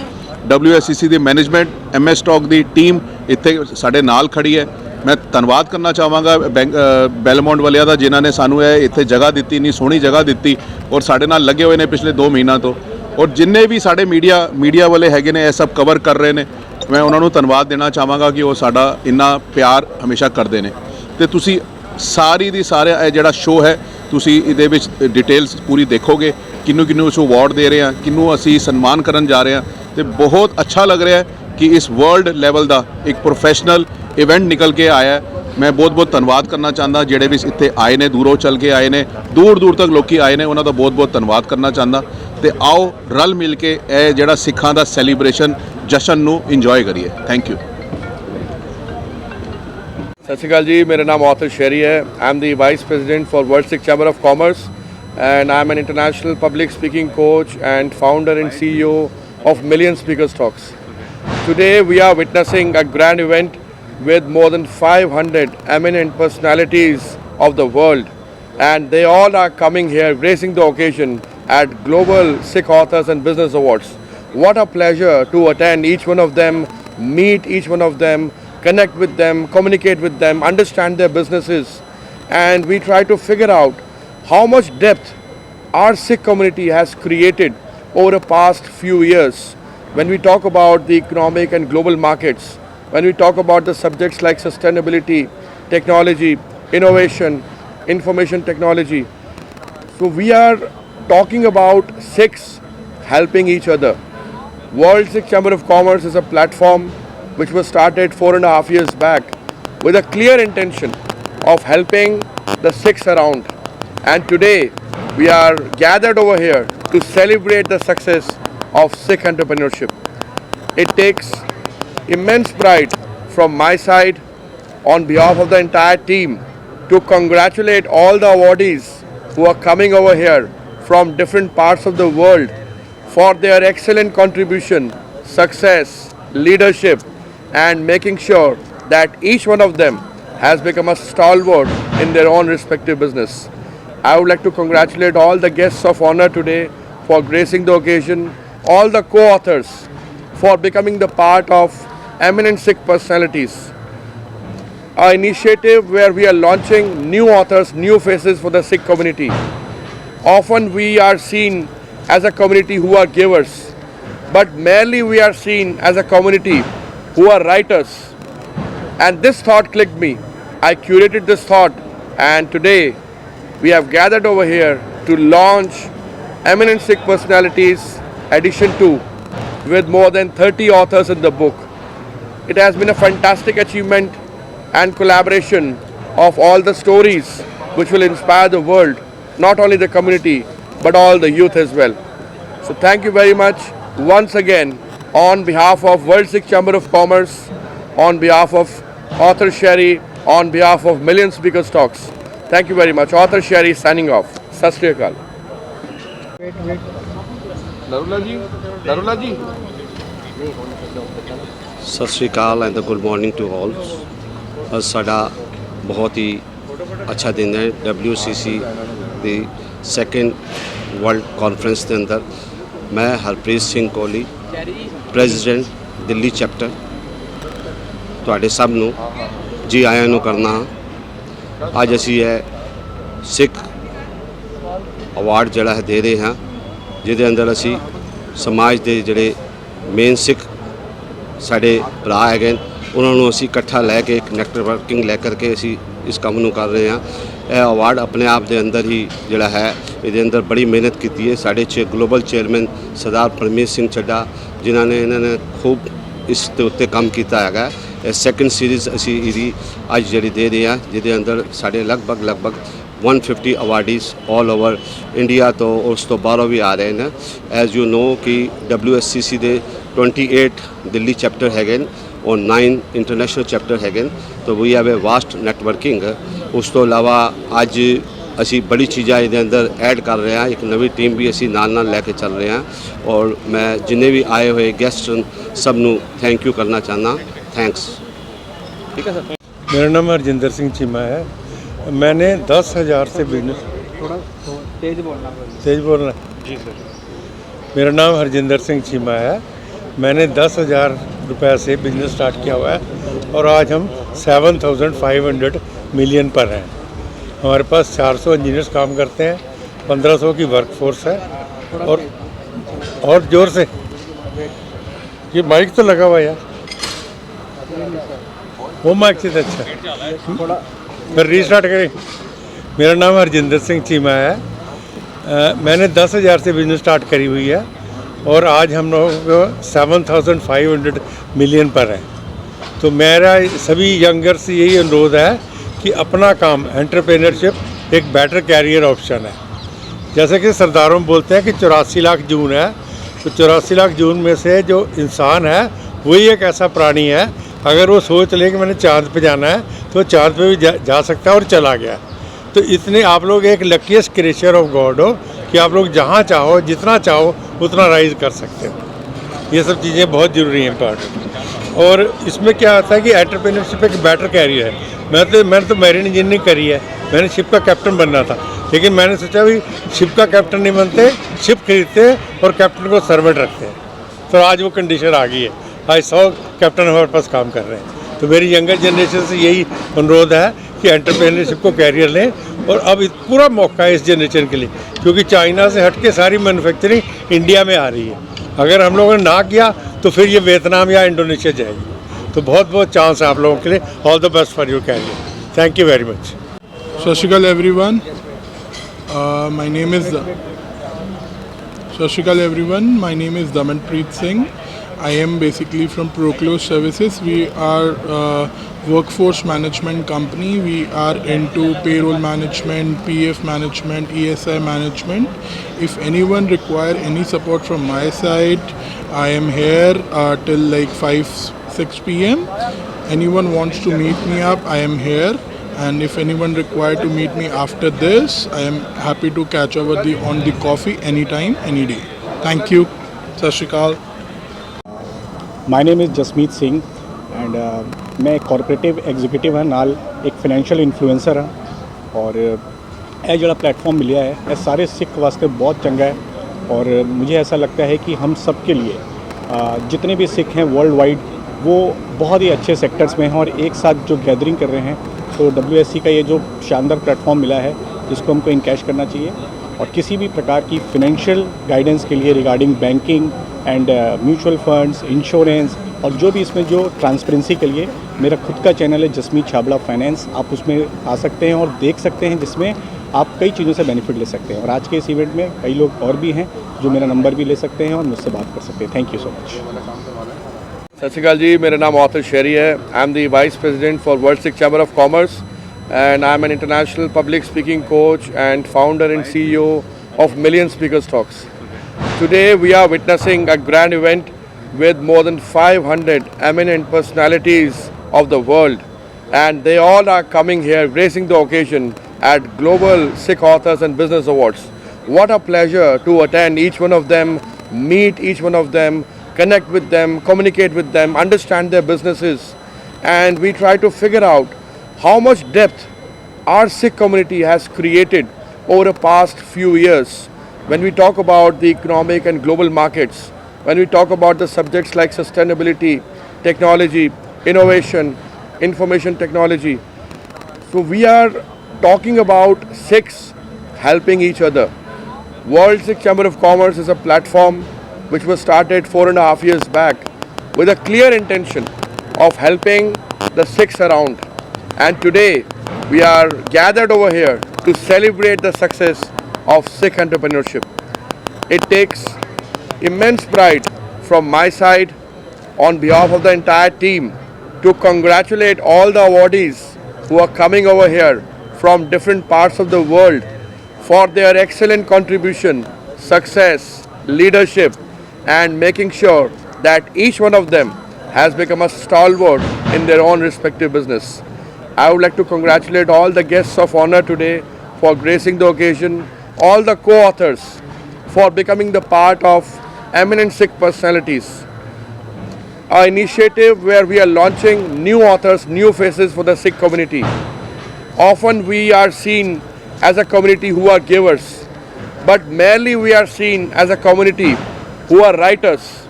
WSCC ਦੀ ਮੈਨੇਜਮੈਂਟ, MS ਸਟਾਕ ਦੀ ਟੀਮ ਇੱਥੇ ਸਾਡੇ ਨਾਲ ਖੜੀ ਹੈ। ਮੈਂ ਧੰਨਵਾਦ ਕਰਨਾ ਚਾਹਾਂਗਾ ਬੈਲਮੌਂਟ ਵਾਲਿਆਂ ਦਾ ਜਿਨ੍ਹਾਂ ਨੇ ਸਾਨੂੰ ਇਹ ਇੱਥੇ ਜਗ੍ਹਾ ਦਿੱਤੀ, ਇੰਨੀ ਸੋਹਣੀ ਜਗ੍ਹਾ ਦਿੱਤੀ ਔਰ ਸਾਡੇ ਨਾਲ ਲੱਗੇ ਹੋਏ ਨੇ ਪਿਛਲੇ 2 ਮਹੀਨਿਆਂ ਤੋਂ। ਔਰ ਜਿੰਨੇ ਵੀ ਸਾਡੇ ਮੀਡੀਆ ਵਾਲੇ ਹੈਗੇ ਨੇ ਇਹ ਸਭ ਕਵਰ ਕਰ ਰਹੇ ਨੇ, ਮੈਂ ਉਹਨਾਂ ਨੂੰ ਧੰਨਵਾਦ ਦੇਣਾ ਚਾਹਾਂਗਾ ਕਿ ਉਹ ਸਾਡਾ ਇੰਨਾ ਪਿਆਰ ਹਮੇਸ਼ਾ ਕਰਦੇ ਨੇ। ਤੇ ਤੁਸੀਂ ਸਾਰੀ ਦੀ ਸਾਰਾ ਇਹ ਜਿਹੜਾ ਸ਼ੋਅ ਹੈ ਤੁਸੀਂ ਇਹਦੇ ਵਿੱਚ ਡਿਟੇਲਸ ਪੂਰੀ ਦੇਖੋਗੇ, ਕਿਹਨੂੰ ਅਸੀਂ ਅਵਾਰਡ ਦੇ ਰਹੇ ਹਾਂ, ਕਿਹਨੂੰ ਅਸੀਂ ਸਨਮਾਨ ਕਰਨ ਜਾ ਰਹੇ ਹਾਂ। ਤੇ ਬਹੁਤ ਅੱਛਾ ਲੱਗ ਰਿਹਾ ਹੈ ਕਿ ਇਸ ਵਰਲਡ ਲੈਵਲ ਦਾ ਇੱਕ ਪ੍ਰੋਫੈਸ਼ਨਲ ਇਵੈਂਟ ਨਿਕਲ ਕੇ ਆਇਆ। ਮੈਂ ਬਹੁਤ ਧੰਨਵਾਦ ਕਰਨਾ ਚਾਹੁੰਦਾ ਜਿਹੜੇ ਵੀ ਇੱਥੇ ਆਏ ਨੇ, ਦੂਰੋਂ ਚੱਲ ਕੇ ਆਏ ਨੇ, ਦੂਰ ਤੱਕ ਲੋਕੀ ਆਏ ਨੇ, ਉਹਨਾਂ ਦਾ ਬਹੁਤ ਧੰਨਵਾਦ ਕਰਨਾ ਚਾਹੁੰਦਾ। ਤੇ ਆਓ ਰਲ ਮਿਲ ਕੇ ਇਹ ਜਿਹੜਾ ਸਿੱਖਾਂ ਦਾ ਸੈਲੀਬ੍ਰੇਸ਼ਨ ਜਸ਼ਨ ਨੂੰ ਇੰਜੋਏ ਕਰੀਏ। Thank you. ਸਤਿ ਸ਼੍ਰੀ ਅਕਾਲ ਜੀ, ਮੇਰਾ ਨਾਮ ਆਤਰ ਸ਼ੇਰੀ ਹੈ। I am the vice president for world Sikh chamber of commerce and I am an international public speaking coach and founder and CEO of Million Speakers Talks. Today we are witnessing a grand event with more than 500 eminent personalities of the world, and they all are coming here gracing the occasion at Global Sikh Authors and Business Awards. What a pleasure to attend each one of them, meet each one of them, connect with them, communicate with them, understand their businesses, and we try to figure out how much depth our Sikh community has created over the past few years. When we talk about the economic and global markets, when we talk about the subjects like sustainability, technology, innovation, information technology. So we are talking about Sikhs helping each other. World Sikh Chamber of Commerce is a platform which was started 4.5 years back with a clear intention of helping the Sikhs around. And today we are gathered over here to celebrate the success of Sikh entrepreneurship. It takes immense pride from my side on behalf of the entire team to congratulate all the awardees who are coming over here from different parts of the world for their excellent contribution, success, leadership, and making sure that each one of them has become a stalwart in their own respective business. I would like to congratulate all the guests of honor today for gracing the occasion, all the co-authors for becoming the part of eminent Sikh personalities. Our initiative where we are launching new authors, new faces for the Sikh community. Often we are seen as a community who are givers, but merely we are seen as a community who are writers. And this thought clicked me. I curated this thought, and today we have gathered over here to launch Eminent Sikh Personalities Edition 2 with more than 30 authors in the book. It has been a fantastic achievement and collaboration of all the stories which will inspire the world. not only the community but all the youth as well. So thank you very much once again on behalf of World Sikh Chamber of Commerce, on behalf of Author Sherry, on behalf of Million Speakers Talks. Thank you very much. Author Sherry signing off. Sat Shri Akal. Narula ji. Sat Sri Akal and good morning to all. ਅੱਜ ਸਾਡਾ ਬਹੁਤ ਹੀ ਅੱਛਾ ਦਿਨ ਹੈ। WCC ਦੀ second world conference ਦੇ ਅੰਦਰ ਮੈਂ ਹਰਪ੍ਰੀਤ ਸਿੰਘ ਕੋਹਲੀ, ਪ੍ਰੈਜ਼ੀਡੈਂਟ ਦਿੱਲੀ ਚੈਪਟਰ, ਤੁਹਾਡੇ ਸਭ ਨੂੰ ਜੀ ਆਇਆਂ ਨੂੰ ਕਰਨਾ ਹਾਂ। ਅੱਜ ਅਸੀਂ ਇਹ ਸਿੱਖ ਅਵਾਰਡ ਜਿਹੜਾ ਹੈ ਦੇ ਰਹੇ ਹਾਂ, ਜਿਹਦੇ ਅੰਦਰ ਅਸੀਂ ਸਮਾਜ ਦੇ ਜਿਹੜੇ ਮੇਨ ਸਿੱਖ ਸਾਡੇ ਭਰਾ ਹੈਗੇ ਉਹਨਾਂ ਨੂੰ ਅਸੀਂ ਇਕੱਠਾ ਲੈ ਕੇ ਇੱਕ ਨੈਟਵਰਕਿੰਗ ਲੈ ਕਰਕੇ ਅਸੀਂ ਇਸ ਕੰਮ ਨੂੰ ਕਰ ਰਹੇ ਹਾਂ। ਇਹ ਅਵਾਰਡ ਆਪਣੇ ਆਪ ਦੇ ਅੰਦਰ ਹੀ ਜਿਹੜਾ ਹੈ ਇਹਦੇ ਅੰਦਰ ਬੜੀ ਮਿਹਨਤ ਕੀਤੀ ਹੈ ਸਾਡੇ ਗਲੋਬਲ ਚੇਅਰਮੈਨ ਸਰਦਾਰ ਪਰਮੀਤ ਸਿੰਘ ਚੱਡਾ, ਜਿਨ੍ਹਾਂ ਨੇ ਇਹਨਾਂ ਨੇ ਖੂਬ ਇਸ ਦੇ ਉੱਤੇ ਕੰਮ ਕੀਤਾ ਹੈਗਾ। ਇਹ ਸੈਕੰਡ ਸੀਰੀਜ਼ ਅਸੀਂ ਇਹਦੀ ਅੱਜ ਜਿਹੜੀ ਦੇ ਰਹੇ ਹਾਂ, ਜਿਹਦੇ ਅੰਦਰ ਸਾਡੇ ਲਗਭਗ 150 ਅਵਾਰਡੀਜ਼ ਆਲ ਓਵਰ ਇੰਡੀਆ ਤੋਂ ਉਸ ਤੋਂ ਬਾਹਰੋਂ ਵੀ ਆ ਰਹੇ ਨੇ। ਐਜ਼ ਯੂ ਨੋ ਕਿ WSCC ਦੇ 28 ਦਿੱਲੀ ਚੈਪਟਰ ਹੈਗੇ ਔਰ 9 ਇੰਟਰਨੈਸ਼ਨਲ ਚੈਪਟਰ ਹੈਗੇ, ਤਾਂ we have a vast networking. ਉਸ ਤੋਂ ਇਲਾਵਾ ਅੱਜ ਅਸੀਂ ਬੜੀ ਚੀਜ਼ਾਂ ਇਹਦੇ ਅੰਦਰ ਐਡ ਕਰ ਰਹੇ ਹਾਂ। ਇੱਕ ਨਵੀਂ ਟੀਮ ਵੀ ਅਸੀਂ ਨਾਲ ਲੈ ਕੇ ਚੱਲ ਰਹੇ ਹਾਂ ਔਰ ਮੈਂ ਜਿੰਨੇ ਵੀ ਆਏ ਹੋਏ ਗੈਸਟ ਸਭ ਨੂੰ ਥੈਂਕ ਯੂ ਕਰਨਾ ਚਾਹੁੰਦਾ। ਥੈਂक्स। ठीक है सर। मेरा नाम हरजिंदर सिंह चीमा है। मैंने 10,000 से बिजनेस, थोड़ा तेज बोलना जी सर। मेरा नाम हरजिंदर सिंह चीमा है। मैंने 10,000 रुपये से बिजनेस स्टार्ट किया हुआ है और आज हम 7,500 मिलियन पर हैं। हमारे पास 400 इंजीनियर्स काम करते हैं, 1,500 की वर्कफोर्स है। और ज़ोर से ये माइक तो लगा हुआ यार, वो माइक से अच्छा फिर रीस्टार्ट करें। मेरा नाम हरजिंदर सिंह चीमा है। मैंने 10,000 से बिजनेस स्टार्ट करी हुई है और आज हम लोग 7,500 मिलियन पर हैं। तो मेरा सभी यंगर से यही अनुरोध है कि अपना काम एंटरप्रेन्योरशिप एक बेटर कैरियर ऑप्शन है। जैसे कि सरदारों में बोलते हैं कि 84 लाख जून है, तो 84 लाख जून में से जो इंसान है वही एक ऐसा प्राणी है, अगर वो सोच ले कि मैंने चाँद पे जाना है तो चाँद पे भी जा सकता है और चला गया। तो इतने आप लोग एक लकीस्ट क्रिएचर ऑफ गॉड हो कि आप लोग जहाँ चाहो जितना चाहो उतना राइज कर सकते हो। ये सब चीज़ें बहुत ज़रूरी हैं इम्पॉर्टेंट। और इसमें क्या आता है कि एंटरप्रेन्योरशिप एक बेटर कैरियर है। मैंने तो मैरीन इंजीनियरिंग करी है, मैंने शिप का कैप्टन बनना था, लेकिन मैंने सोचा भी शिप का कैप्टन नहीं बनते, शिप खरीदते और कैप्टन को सर्वेंट रखते हैं। तो आज वो कंडीशन आ गई है, आज 100 कैप्टन हमारे पास काम कर रहे हैं। तो मेरी यंगर जनरेशन से यही अनुरोध है कि एंटरप्रेन्योरशिप को कैरियर लें। और अब पूरा मौका है इस जनरेशन के लिए, क्योंकि चाइना से हट के सारी मैन्युफैक्चरिंग इंडिया में आ रही है। अगर हम लोगों ने ना किया तो फिर ये वियतनाम या इंडोनेशिया जाएगी। तो बहुत बहुत चांस है आप लोगों के लिए। All the best for your career. Thank you very much. सत श्री अकाल एवरीवन। माय नेम इज़ सत श्री अकाल everyone. My name is Damanpreet Singh. I am basically from Proclose Services. We are workforce management company. We are into payroll management, PF management, ESI management. If anyone require any support from my side, I am here till like 5-6 p.m. Anyone wants to meet me up, I am here. And if anyone require to meet me after this, I am happy to catch over on the coffee anytime, any day. Thank you. Sat Shri Akal. My name is Jasmeet Singh and मैं corporative executive है, नाल एक financial influencer हाँ। और यह जो platform मिला है यह सारे सिख वास्ते बहुत चंगा है। और मुझे ऐसा लगता है कि हम सब के लिए जितने भी सिख हैं वर्ल्ड वाइड वो बहुत ही अच्छे सेक्टर्स में हैं और एक साथ जो गैदरिंग कर रहे हैं। तो WSC का ये जो शानदार प्लेटफॉर्म मिला है इसको हमको इनकैश करना चाहिए। और किसी भी प्रकार की फिनेंशियल गाइडेंस के लिए regarding banking and mutual funds, insurance और जो भी इसमें जो ट्रांसपेरेंसी के लिए मेरा खुद का चैनल है जसमीत छाबड़ा फाइनेंस, आप उसमें आ सकते हैं और देख सकते हैं, जिसमें आप कई चीज़ों से बेनिफिट ले सकते हैं। और आज के इस इवेंट में कई लोग और भी हैं जो मेरा नंबर भी ले सकते हैं और मुझसे बात कर सकते हैं। Thank you so much. सत श्री अकाल जी, मेरा नाम ऑथर शेरी है। I am the vice president for world Sikh chamber of commerce and I'm an international public speaking coach and founder and CEO of Million Speakers Talks. Today we are witnessing a grand event with more than 500 eminent personalities of the world, and they all are coming here gracing the occasion at Global Sikh Authors and Business Awards. What a pleasure to attend each one of them, meet each one of them, connect with them, communicate with them, understand their businesses, and we try to figure out how much depth our Sikh community has created over the past few years. When we talk about the economic and global markets, when we talk about the subjects like sustainability, technology, innovation, information technology. So we are talking about Sikhs helping each other. World Sikh Chamber of Commerce is a platform which was started 4.5 years back with a clear intention of helping the Sikhs around. And today we are gathered over here to celebrate the success of Sikh entrepreneurship. It takes immense pride from my side on behalf of the entire team to congratulate all the awardees who are coming over here from different parts of the world for their excellent contribution, success, leadership, and making sure that each one of them has become a stalwart in their own respective business. I would like to congratulate all the guests of honor today for gracing the occasion, all the co-authors for becoming the part of eminent Sikh personalities. Our initiative where we are launching new authors, new faces for the Sikh community. Often we are seen as a community who are givers, but merely we are seen as a community who are writers.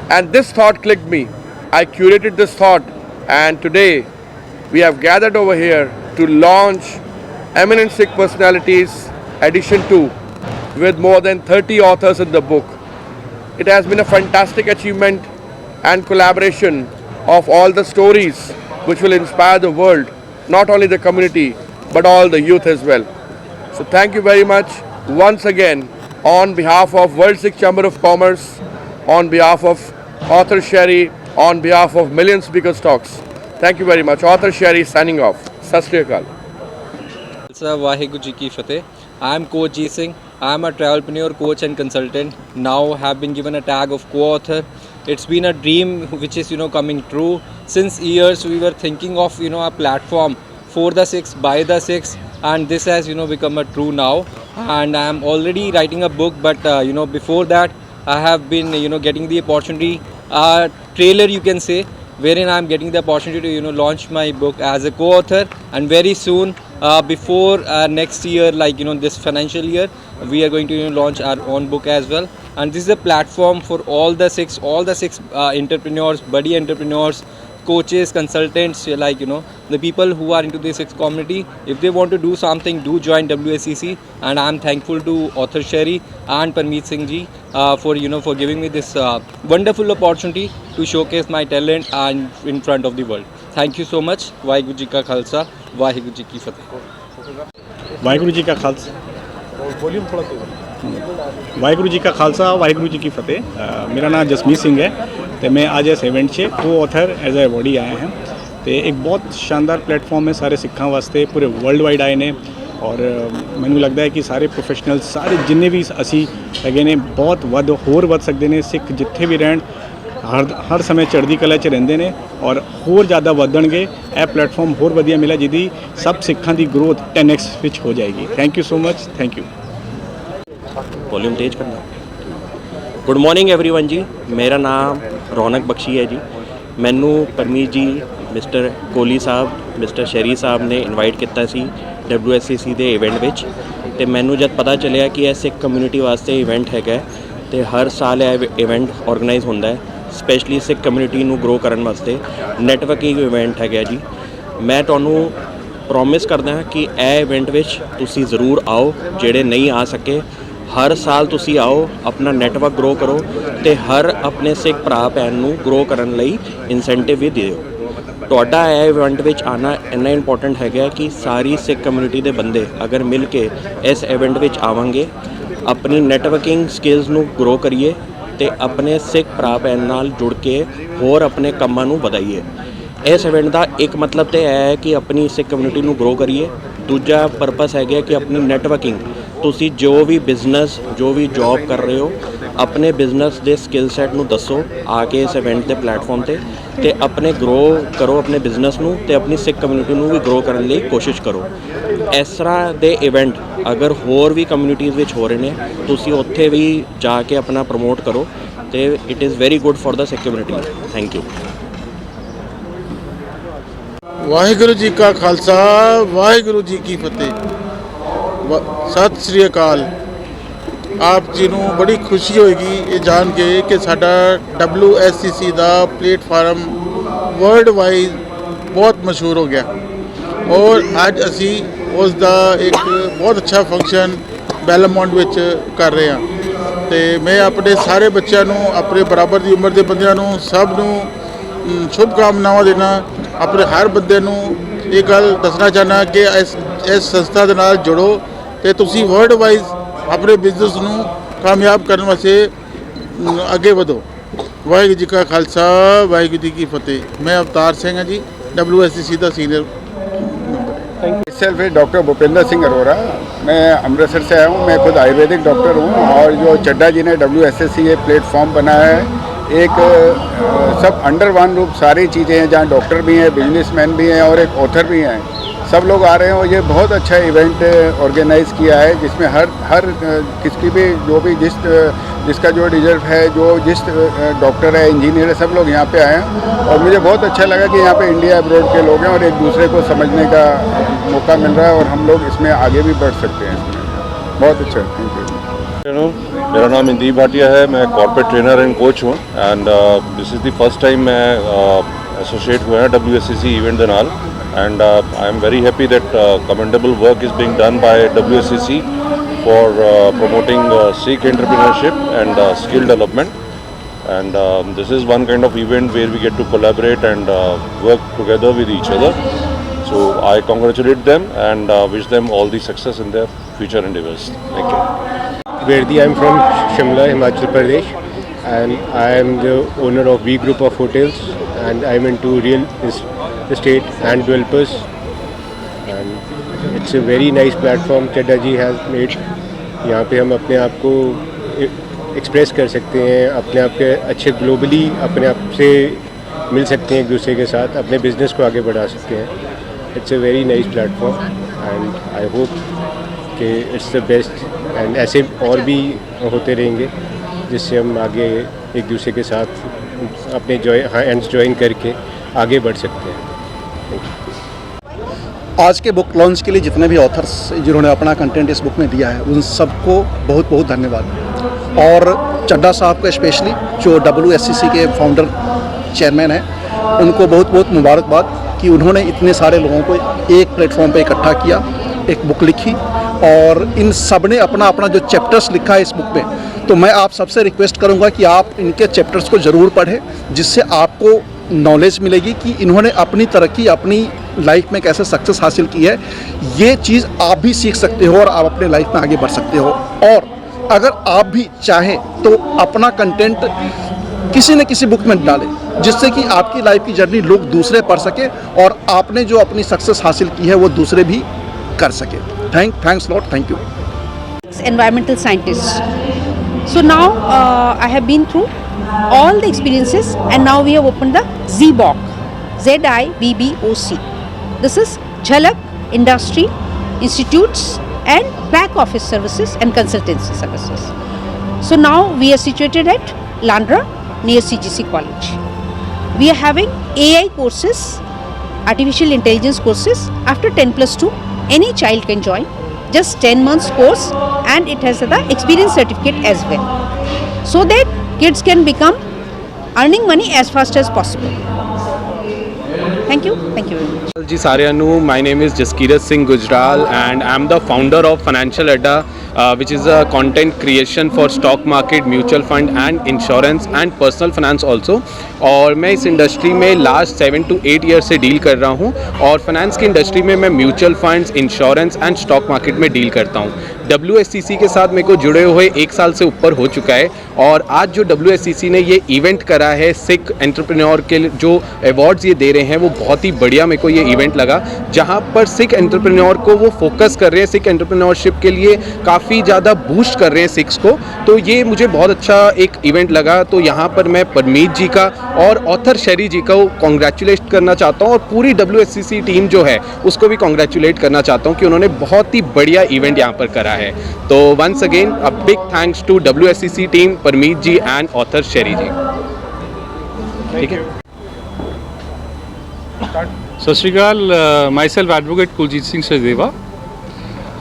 And this thought clicked me. I curated this thought, and today we have gathered over here to launch Eminent Sikh Personalities Edition 2 with more than 30 authors in the book. It has been a fantastic achievement and collaboration of all the stories which will inspire the world, not only the community, but all the youth as well. So thank you very much once again on behalf of World Sikh Chamber of Commerce, on behalf of Author Sherry, on behalf of Million Speakers Talks. Thank you very much. Author Sherry signing off. Sat Sri Akal. Vaheguru Ji Ki Fateh. I am Coach Jeet Singh. I am a travelpreneur, coach and consultant. Now have been given a tag of co-author. It's been a dream which is coming true. Since years we were thinking of a platform for the Sikhs, by the Sikhs, and this has become a true now. And I am already writing a book, but before that I have been getting the opportunity, trailer you can say, wherein I am getting the opportunity to launch my book as a co-author, and very soon before next year, like this financial year, we are going to launch our own book as well. And this is a platform for all the Sikhs entrepreneurs, buddy entrepreneurs, coaches, consultants, like the people who are into the Sikh community. If they want to do something, do join WSCC. And I am thankful to Author Sherry and Parmeet Singh ji for giving me this wonderful opportunity to showcase my talent and in front of the world. Thank you so much. Vaheguru Ji Ka Khalsa, Vaheguru Ji Ki Fateh. Waheguru ji ਕਾ ਖਾਲਸਾ ਵਾਹਿਗੁਰੂ ਜੀ ਕਾ ਖਾਲਸਾ ਵਾਹਿਗੁਰੂ ਜੀ ਕੀ ਫਤਿਹ ਮੇਰਾ ਨਾਮ ਜਸਮੀਤ ਸਿੰਘ ਹੈ ਤੇ ਮੈਂ ਅੱਜ ਇਸ event 'ਚ ਕੋ-ਆਥਰ ਐਜ਼ ਅ ਅਵਾਰਡੀ ਆਏ ਹਾਂ ਤੇ ਇੱਕ ਬਹੁਤ ਸ਼ਾਨਦਾਰ ਪਲੇਟਫਾਰਮ ਹੈ ਸਾਰੇ ਸਿੱਖਾਂ ਵਾਸਤੇ ਪੂਰੇ ਵਰਲਡ ਵਾਈਡ ਆਏ ਨੇ ਔਰ ਮੈਨੂੰ ਲੱਗਦਾ ਹੈ ਕਿ ਸਾਰੇ ਪ੍ਰੋਫੈਸ਼ਨਲ ਸਾਰੇ ਜਿੰਨੇ ਵੀ ਅਸੀਂ ਹੈਗੇ ਨੇ ਬਹੁਤ ਹੋਰ ਵੱਧ ਸਕਦੇ ਨੇ ਸਿੱਖ ਜਿੱਥੇ ਵੀ ਰਹਿਣ ਹਰ ਸਮੇਂ ਚੜ੍ਹਦੀ ਕਲਾ 'ਚ ਰਹਿੰਦੇ ਨੇ ਔਰ ਹੋਰ ਜ਼ਿਆਦਾ ਵਧਣਗੇ ਇਹ ਪਲੇਟਫਾਰਮ ਹੋਰ ਵਧੀਆ ਮਿਲਿਆ ਜਿਹਦੀ ਸਭ ਸਿੱਖਾਂ ਦੀ ਗਰੋਥ 10x ਵਿੱਚ ਹੋ ਜਾਏਗੀ thank you so much thank you volume तेज करना। गुड मॉर्निंग एवरीवन जी, मेरा नाम रौनक बख्शी है जी। मैनू परमीत जी, मिस्टर कोहली साहब, मिस्टर शरी साहब ने इनवाइट किया सी WSCC के इवेंट विच ते मैनू जब पता चलिया कि यह सिख कम्यूनिटी वास्ते इवेंट हैगा तो हर साल यह इवेंट ऑर्गेनाइज होंदा है स्पैशली सिख कम्यूनिटी नू ग्रो करन वास्ते नैटवर्किंग इवेंट हैगा जी। मैं तुहानू प्रॉमिस करदा कि यह इवेंट विच तुसी ज़रूर आओ, जिहड़े नहीं आ सके हर साल तुसी आओ, अपना नैटवर्क ग्रो करो तो हर अपने सिख भरा भैन नू ग्रो करन लई इंसेंटिव भी दिओ। तुहाडा यह इवेंट विच आना इन्ना इंपॉर्टेंट है कि सारी सिख कम्यूनिटी के बंदे अगर मिल के इस इवेंट विच आवांगे, अपनी नैटवर्किंग स्किल्स नू ग्रो करिए तो अपने सिख भरा भैन नाल जुड़ के होर अपने कामां नू वधाइए। ਇਸ ਇਵੈਂਟ ਦਾ ਇੱਕ ਮਤਲਬ ਤੇ ਇਹ ਹੈ ਕਿ ਆਪਣੀ ਸਿੱਖ ਕਮਿਊਨਿਟੀ ਨੂੰ ਗਰੋ ਕਰੀਏ। ਦੂਜਾ ਪਰਪਸ ਹੈਗਾ ਕਿ ਆਪਣੀ ਨੈਟਵਰਕਿੰਗ, ਤੁਸੀਂ ਜੋ ਵੀ ਬਿਜ਼ਨਸ ਜੋ ਵੀ ਜੌਬ ਕਰ ਰਹੇ ਹੋ ਆਪਣੇ ਬਿਜ਼ਨਸ ਦੇ ਸਕਿੱਲ ਸੈਟ ਨੂੰ ਦੱਸੋ ਆ ਕੇ ਇਸ ਇਵੈਂਟ ਦੇ ਪਲੇਟਫਾਰਮ ਤੇ ਆਪਣੇ ਗਰੋ ਕਰੋ ਆਪਣੇ ਬਿਜ਼ਨਸ ਨੂੰ ਤੇ ਆਪਣੀ ਸਿੱਖ ਕਮਿਊਨਿਟੀ ਨੂੰ ਵੀ ਗਰੋ ਕਰਨ ਲਈ ਕੋਸ਼ਿਸ਼ ਕਰੋ। ਇਸ ਤਰ੍ਹਾਂ ਦੇ ਇਵੈਂਟ ਅਗਰ ਹੋਰ ਵੀ ਕਮਿਊਨਿਟੀਜ਼ ਵਿੱਚ ਹੋ ਰਹੇ ਨੇ ਤੁਸੀਂ ਉੱਥੇ ਵੀ ਜਾ ਕੇ ਆਪਣਾ ਪ੍ਰਮੋਟ ਕਰੋ ਤੇ it is very good for the Sikh community. Thank you. Waheguru ji ਕਾ ਖਾਲਸਾ ਵਾਹਿਗੁਰੂ ਜੀ ਕੀ ਫਤਿਹ। ਸਤਿ ਸ੍ਰੀ ਅਕਾਲ। ਆਪ ਜੀ ਨੂੰ ਬੜੀ ਖੁਸ਼ੀ ਹੋਏਗੀ ਇਹ ਜਾਣ ਕੇ ਕਿ ਸਾਡਾ WSCC ਦਾ ਪਲੇਟਫਾਰਮ ਵਰਲਡ ਵਾਈਜ਼ ਬਹੁਤ ਮਸ਼ਹੂਰ ਹੋ ਗਿਆ ਔਰ ਅੱਜ ਅਸੀਂ ਉਸ ਦਾ ਇੱਕ ਬਹੁਤ ਅੱਛਾ ਫੰਕਸ਼ਨ ਬੈਲਮੌਂਟ ਵਿੱਚ ਕਰ ਰਹੇ ਹਾਂ ਤੇ ਮੈਂ ਆਪਣੇ ਸਾਰੇ ਬੱਚਿਆਂ ਨੂੰ ਆਪਣੇ ਬਰਾਬਰ ਦੀ ਉਮਰ ਦੇ ਬੰਦਿਆਂ ਨੂੰ ਸਭ ਨੂੰ ਸ਼ੁਭ ਕਾਮਨਾਵਾਂ ਦੇਣਾ। ਆਪਣੇ ਹਰ ਬੰਦੇ ਨੂੰ ਇਹ ਗੱਲ ਦੱਸਣਾ ਚਾਹੁੰਦਾ ਕਿ ਇਸ ਸੰਸਥਾ ਦੇ ਨਾਲ ਜੁੜੋ ਤੇ ਤੁਸੀਂ ਵਰਲਡ ਵਾਈਜ਼ ਆਪਣੇ ਬਿਜ਼ਨਸ ਨੂੰ ਕਾਮਯਾਬ ਕਰਨ ਵਾਸਤੇ ਅੱਗੇ ਵਧੋ। ਵਾਹਿਗੁਰੂ ਜੀ ਕਾ ਖਾਲਸਾ ਵਾਹਿਗੁਰੂ ਜੀ ਕੀ ਫਤਿਹ। मैं अवतार सिंह हाँ जी, WSCC का सीनियर इस सेल्फ डॉक्टर भूपेंद्र सिंह अरोड़ा। मैं अमृतसर से आया हूँ। मैं खुद आयुर्वेदिक डॉक्टर हूँ और जो चड्डा जी ने WSCC ये प्लेटफॉर्म बनाया है एक सब अंडर वन रूप सारी चीज़ें हैं जहाँ डॉक्टर भी हैं, बिजनेसमैन भी हैं और एक ऑथर भी हैं, सब लोग आ रहे हैं और ये बहुत अच्छा इवेंट ऑर्गेनाइज़ किया है जिसमें हर किसकी भी जो भी जिसका जो डिजर्व है जो जिस डॉक्टर है इंजीनियर है सब लोग यहाँ पे आए हैं और मुझे बहुत अच्छा लगा कि यहाँ पे इंडिया अब्रॉड के लोग हैं और एक दूसरे को समझने का मौका मिल रहा है और हम लोग इसमें आगे भी बढ़ सकते हैं। इसमें बहुत अच्छा। Thank you. मेरा नाम इंदीप भाटिया है। मैं कॉर्पोरेट ट्रेनर एंड कोच हूँ and this is the first time मैं एसोसिएट हुआ है WSCC इवेंट के नाल and I am very happy that commendable work is being done by WSCC for promoting Sikh entrepreneurship and skill development and this is one kind of event where we get to collaborate and work together with each other. So I congratulate them and wish them all the success in their future endeavors. Thank you. Verdi, I am from Shimla, Himachal Pradesh and I am the owner of V Group of Hotels and I am into real estate and developers and it's a very nice platform Chadda ji has made। यहाँ पे हम अपने आप को express कर सकते हैं, अपने आप के अच्छे ग्लोबली अपने आप से मिल सकते हैं एक दूसरे के साथ, अपने बिजनेस को आगे बढ़ा सकते हैं। It's a very nice platform and I hope कि इट्स द बेस्ट एंड ऐसे और भी होते रहेंगे जिससे हम आगे एक दूसरे के साथ अपने हैंड्स ज्वाइन करके आगे बढ़ सकते हैं। आज के बुक लॉन्च के लिए जितने भी ऑथर्स जिन्होंने अपना कंटेंट इस बुक में दिया है उन सबको बहुत बहुत धन्यवाद और चड्डा साहब को स्पेशली जो WSCC के फाउंडर चेयरमैन हैं उनको बहुत बहुत मुबारकबाद कि उन्होंने इतने सारे लोगों को एक प्लेटफॉर्म पे इकट्ठा किया, एक बुक लिखी और इन सब ने अपना अपना जो चैप्टर्स लिखा है इस बुक में। तो मैं आप सबसे रिक्वेस्ट करूंगा कि आप इनके चैप्टर्स को ज़रूर पढ़ें जिससे आपको नॉलेज मिलेगी कि इन्होंने अपनी तरक्की अपनी लाइफ में कैसे सक्सेस हासिल की है। ये चीज़ आप भी सीख सकते हो और आप अपने लाइफ में आगे बढ़ सकते हो और अगर आप भी चाहें तो अपना कंटेंट किसी न किसी बुक में डालें जिससे कि आपकी लाइफ की जर्नी लोग दूसरे पढ़ सके और आपने जो अपनी सक्सेस हासिल की है वो दूसरे भी कर सके। Thanks lot. Thank you. Environmental scientist. So now I have been through all the experiences and now we have opened the ZIBOC, ZIBBOC. This is Jhalak Industry Institutes and Back Office Services and Consultancy Services. So now we are situated at Landra near CGC College. We are having AI courses, Artificial Intelligence courses after 10+2. Any child can join. Just 10 months course and it has the experience certificate as well. So that kids can become earning money as fast as possible. Thank you very much. जी सारिਆਂ ਨੂੰ, my name is Jaskirat Singh Gujral and I am the founder of Financial Adda which is a content creation for stock market, mutual fund and insurance and personal finance also. और मैं इस industry में last 7 to 8 year से deal कर रहा हूँ और finance की इंडस्ट्री में मैं mutual funds, insurance and stock market में डील करता हूँ। WSCC के साथ मेरे को जुड़े हुए 1 साल से ऊपर हो चुका है और आज जो WSCC ने ये इवेंट करा है सिख एंटरप्रेन्योर के जो अवार्ड्स ये दे रहे हैं वो बहुत ही बढ़िया मेरे को ये इवेंट लगा, जहाँ पर सिख एंटरप्रेन्योर को वो फोकस कर रहे हैं, सिख एंटरप्रेन्योरशिप के लिए काफ़ी ज़्यादा बूस्ट कर रहे हैं सिक्स को। तो ये मुझे बहुत अच्छा एक इवेंट लगा। तो यहाँ पर मैं परमीत जी का और ऑथर शेरी जी को कॉन्ग्रेचुलेट करना चाहता हूँ और पूरी WSCC टीम जो है उसको भी कॉन्ग्रेचुलेट करना चाहता हूँ कि उन्होंने बहुत ही बढ़िया इवेंट यहाँ पर करा है। तो once again a big thanks to WSCC team, Parmeet ji and author Sherry ji. ठीक है, सत श्री अकाल। Myself advocate Kuljeet Singh Sachdeva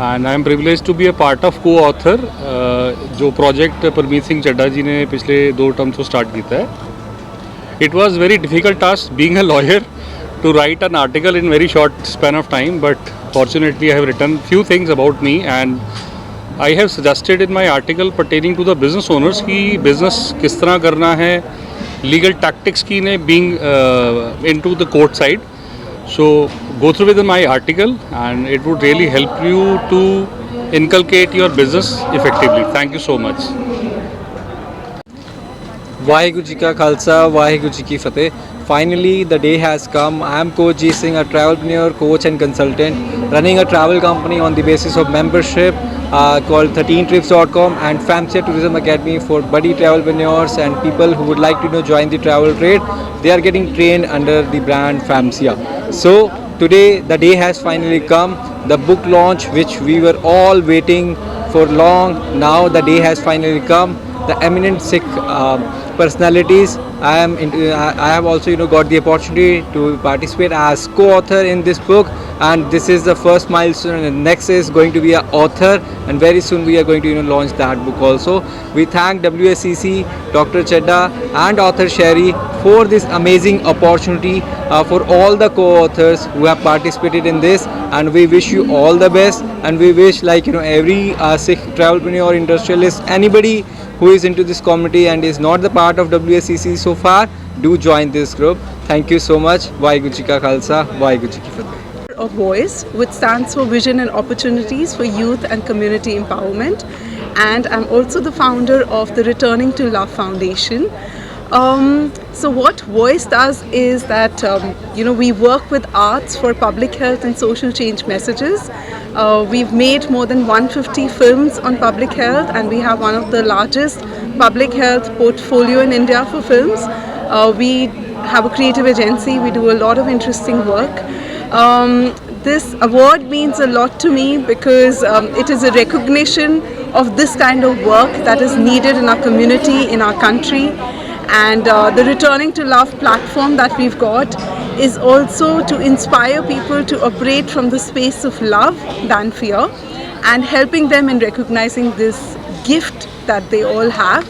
and I am privilege to be a part of co author जो प्रोजेक्ट परमीत सिंह चड्डा जी ने पिछले 2 टर्म से स्टार्ट किया है। It was very difficult task being a lawyer to write an article in very short span of time, but fortunately I have written few things about me and I have suggested in my article pertaining to the business owners कि business किस तरह करना है, legal tactics की ने being into the court side. So go through with my article and it would really help you to inculcate your business effectively. Thank you so much. Waheguru ji का खालसा, वाहिगुरू जी की फतेह। Finally, the day has come. I am Coach G Singh, a travelpreneur, coach and consultant, running a travel company on the basis of membership called 13trips.com and Famsia Tourism Academy for buddy travelpreneurs and people who would like to join the travel trade. They are getting trained under the brand Famsia. So today the day has finally come. The book launch which we were all waiting for long, now the day has finally come. The eminent Sikh personalities. I have also got the opportunity to participate as co-author in this book, and this is the first milestone. And next is going to be an author, and very soon we are going to launch that book also. We thank WSCC, Dr. Chadda, and author Sherry for this amazing opportunity. For all the co-authors who have participated in this, and we wish you all the best. And we wish every Sikh travelpreneur, industrialist, anybody who is into this community and is not the part of WSCC so far, do join this group. Thank you so much. Vaheguru Ji ka Khalsa, Vaheguru Ji ki Fateh. Of Voice, which stands for Vision and Opportunities for Youth and Community Empowerment, and I'm also the founder of the Returning to Love Foundation. So what Voice does is that we work with arts for public health and social change messages. We've made more than 150 films on public health, and we have one of the largest public health portfolio in India for films. We have a creative agency. We do a lot of interesting work. This award means a lot to me because it is a recognition of this kind of work that is needed in our community, in our country. And the Returning to Love platform that we've got is also to inspire people to operate from the space of love than fear, and helping them in recognizing this gift that they all have.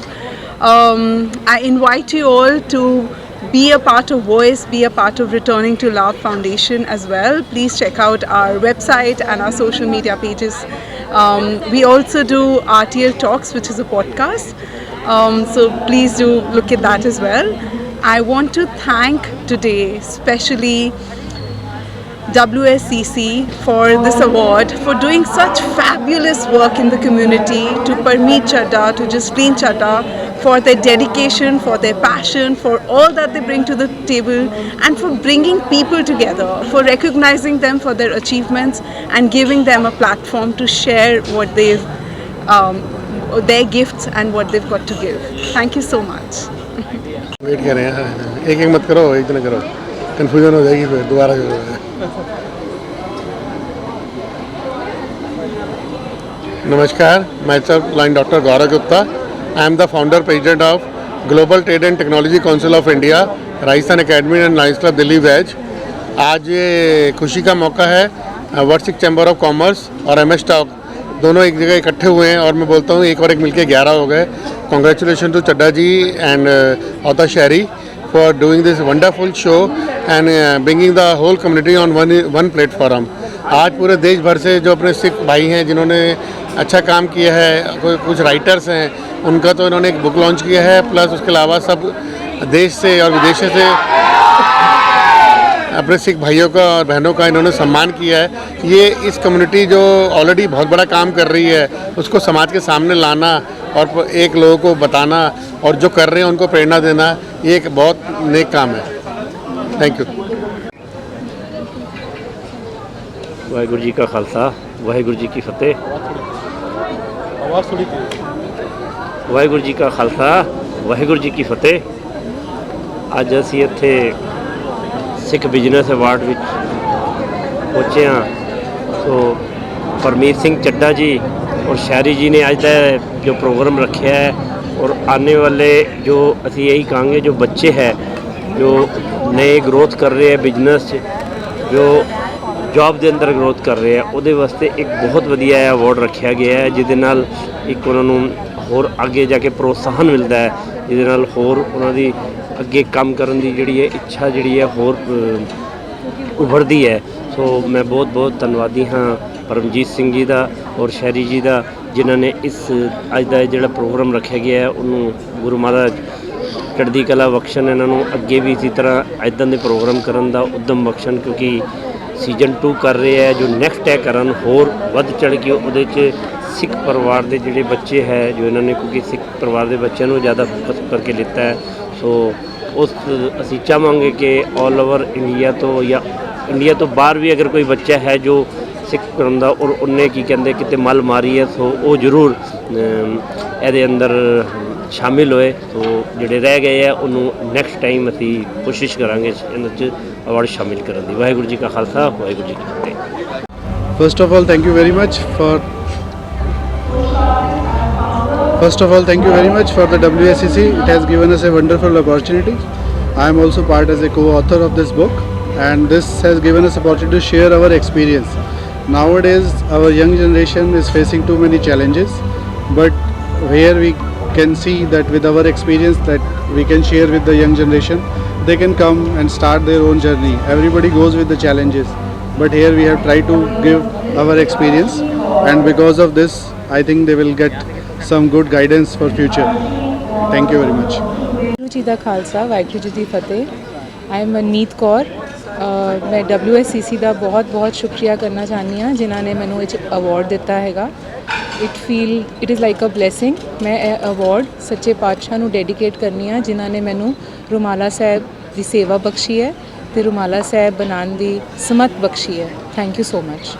I invite you all to be a part of Voice, be a part of Returning to Love Foundation as well. Please check out our website and our social media pages. We also do RTL Talks, which is a podcast. So please do look at that as well. I want to thank today especially WSCC for this award, for doing such fabulous work in the community, to Parmeet Chadda, to Jasleen Chadda, for their dedication, for their passion, for all that they bring to the table, and for bringing people together, for recognizing them for their achievements and giving them a platform to share what they've their gifts and what they've got to give. Thank you so much. Wait कर रहे हैं, एक मत करो, एक जन करो, confusion हो जाएगी फिर दोबारा करो। नमस्कार, myself line Dr. Gaurav Gupta. I am the founder president of Global Trade and Technology Council of India, Rajasthan academy and lions club Delhi वेज। आज ये खुशी का मौका है, world Sikh chamber of commerce और MS टॉक दोनों एक जगह इकट्ठे हुए हैं, और मैं बोलता हूँ एक और एक मिलके 11 हो गए। Congratulation to Chadha ji and author Sheri for doing this wonderful show and bringing the whole community on one platform. आज पूरे देश भर से जो अपने सिख भाई हैं जिन्होंने अच्छा काम किया है। कोई कुछ राइटर्स हैं उनका तो इन्होंने एक बुक लॉन्च किया है, प्लस उसके अलावा सब देश से और विदेशों से अपने सिख भाइयों का और बहनों का इन्होंने सम्मान किया है। ये इस कम्युनिटी जो ऑलरेडी बहुत बड़ा काम कर रही है उसको समाज के सामने लाना और एक लोगों को बताना और जो कर रहे हैं उनको प्रेरणा देना, ये एक बहुत नेक काम है। Thank you. वाहिगुरू जी का खालसा वाहिगुरू जी की फतेह। वाहिगुरू जी का खालसा वाहिगुरू जी की फतेह। ਅੱਜ ਅਸੀਂ ਇੱਥੇ ਸਿੱਖ ਬਿਜ਼ਨਸ ਅਵਾਰਡ ਵਿੱਚ ਪਹੁੰਚੇ ਹਾਂ। ਸੋ ਪਰਮੀਤ ਸਿੰਘ ਚੱਡਾ ਜੀ और शहरी जी ने आज का जो प्रोग्राम रखा है और आने वाले जो असी यही कहेंगे जो बच्चे हैं जो नए ग्रोथ कर रहे हैं बिजनेस जो जॉब के अंदर ग्रोथ कर रहे हैं ਉਹਦੇ वास्ते एक बहुत वधिया अवार्ड रखा गया है जिहदे नाल एक उन्होंने होर आगे जाके प्रोत्साहन मिलता है जिहदे नाल होर उन्हों दी अगे काम करन दी जिहड़ी है इच्छा जिहड़ी है होर उभरदी है। सो मैं बहुत बहुत धन्नवादी हाँ परमजीत सिंह जी का और शहरी जी का जिन्हों ने इस अज का जो प्रोग्राम रखा गया है उन्होंने गुरु महाराज चढ़दी कला बख्शन इन्हों अगे भी इसी तरह इदां दे प्रोग्राम करन दा उद्यम बख्शन क्योंकि सीजन 2 कर रहे हैं जो नेक्स्ट है करन होर वध चढ़ के उहदे च सिख परिवार के जोड़े बच्चे है जो इन्होंने क्योंकि सिख परिवार के बच्चों को ज़्यादा फोकस करके लिता है। सो उस असी चाहांगे कि ऑल ओवर इंडिया तो या इंडिया तो बाहर भी अगर कोई बच्चा है जो सिख करता और उन्हें की कहते कि मल मारी है तो वो जरूर ये अंदर शामिल होए। तो जोड़े रह गए हैं उन्होंने नैक्सट टाइम असी कोशिश करांगे इन अवार्ड शामिल करने की। वाहिगुरू जी का खालसा वाहिगुरू जी की फतेह। First of all, thank you very much for the WSCC. It has given us a wonderful opportunity. I am also part as a co-author of this book, and this has given us opportunity to share our experience. Nowadays, our young generation is facing too many challenges, but where we can see that with our experience that we can share with the young generation, they can come and start their own journey. Everybody goes with the challenges, but here we have tried to give our experience, and because of this, I think they will get some good guidance for future. Thank you very much. Waheguru ji का खालसा वाहिगुरू जी की फतेह। I am मनमीत कौर। मैं WSCC का बहुत बहुत शुक्रिया करना चाहती हाँ जिन्होंने मैनू अवार्ड दिता है। It is like a blessing. मैं अवार्ड सच्चे पातशाह नू डेडिकेट करनी हाँ जिन्होंने मैनू रुमाला साहब की सेवा बख्शी है तो रुमाला साहब बनाने की समत बख्शी है। Thank you so much.